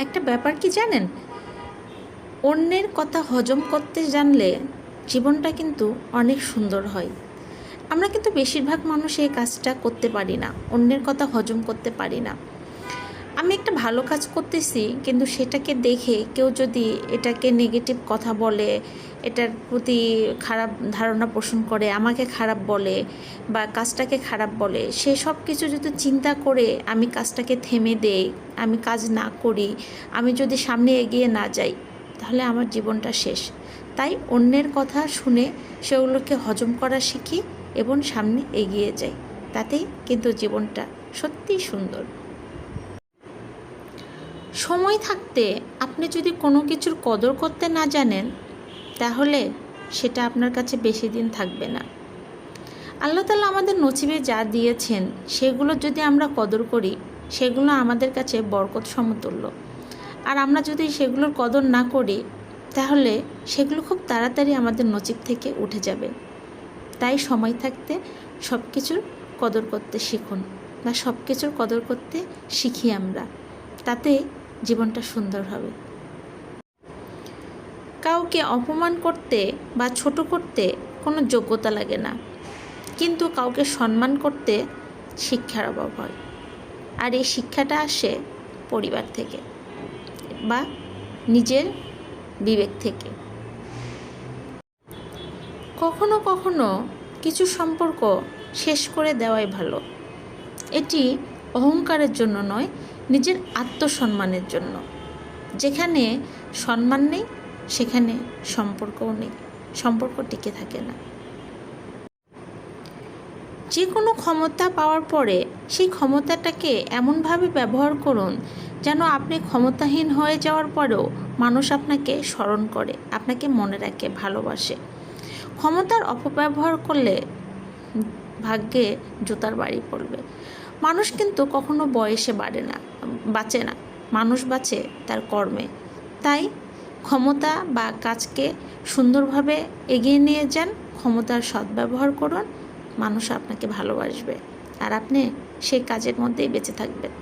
একটা ব্যাপার কি জানেন, অন্যের কথা হজম করতে জানলে জীবনটা কিন্তু অনেক সুন্দর হয়। আমরা কিন্তু বেশিরভাগ মানুষ এই কাজটা করতে পারি না, অন্যের কথা হজম করতে পারি না। আমি একটা ভালো কাজ করতেছি, কিন্তু সেটাকে দেখে কেউ যদি এটাকে নেগেটিভ কথা বলে, এটার প্রতি খারাপ ধারণা পোষণ করে, আমাকে খারাপ বলে বা কাজটাকে খারাপ বলে, সে সব কিছু যদি চিন্তা করে আমি কাজটাকে থেমে দেই, আমি কাজ না করি, আমি যদি সামনে এগিয়ে না যাই, তাহলে আমার জীবনটা শেষ। তাই অন্যের কথা শুনে সেগুলোকে হজম করা শিখি এবং সামনে এগিয়ে যাই, তাতেই কিন্তু জীবনটা সত্যিই সুন্দর। সময় থাকতে আপনি যদি কোনো কিছুর কদর করতে না জানেন, তাহলে সেটা আপনার কাছে বেশি দিন থাকবে না। আল্লাহ তাআলা আমাদের নসিবে যা দিয়েছেন সেগুলো যদি আমরা কদর করি, সেগুলো আমাদের কাছে বরকত সমতুল্য। আর আমরা যদি সেগুলোর কদর না করি, তাহলে সেগুলো খুব তাড়াতাড়ি আমাদের নসিব থেকে উঠে যাবে। তাই সময় থাকতে সব কিছুর কদর করতে শিখুন, বা সব কিছুর কদর করতে শিখি আমরা, তাতে জীবনটা সুন্দর হবে। কাউকে অপমান করতে বা ছোট করতে কোনো যোগ্যতা লাগে না, কিন্তু কাউকে সম্মান করতে শিক্ষার অভাব হয়। আর এই শিক্ষাটা আসে পরিবার থেকে বা নিজের বিবেক থেকে। কখনো কখনো কিছু সম্পর্ক শেষ করে দেওয়াই ভালো। এটি অহংকারের জন্য নয়, নিজের আত্মসম্মানের জন্য। যেখানে সম্মান নেই, সেখানে সম্পর্কও নেই, সম্পর্ক টিকে থাকে না। যে কোনো ক্ষমতা পাওয়ার পরে সেই ক্ষমতাটাকে এমনভাবে ব্যবহার করুন যেন আপনি ক্ষমতাহীন হয়ে যাওয়ার পরেও মানুষ আপনাকে স্মরণ করে, আপনাকে মনে রাখে, ভালোবাসে। ক্ষমতার অপব্যবহার করলে ভাগ্যে জুতার বাড়ি পড়বে। মানুষ কিন্তু কখনো বয়সে বাঁচে না, মানুষ বাঁচে তার কর্মে। তাই ক্ষমতা বা কাজকে সুন্দরভাবে এগিয়ে নিয়ে যান, ক্ষমতার সদ্ব্যবহার করুন, মানুষ আপনাকে ভালোবাসবে আর আপনি সেই কাজের মধ্যেই বেঁচে থাকবেন।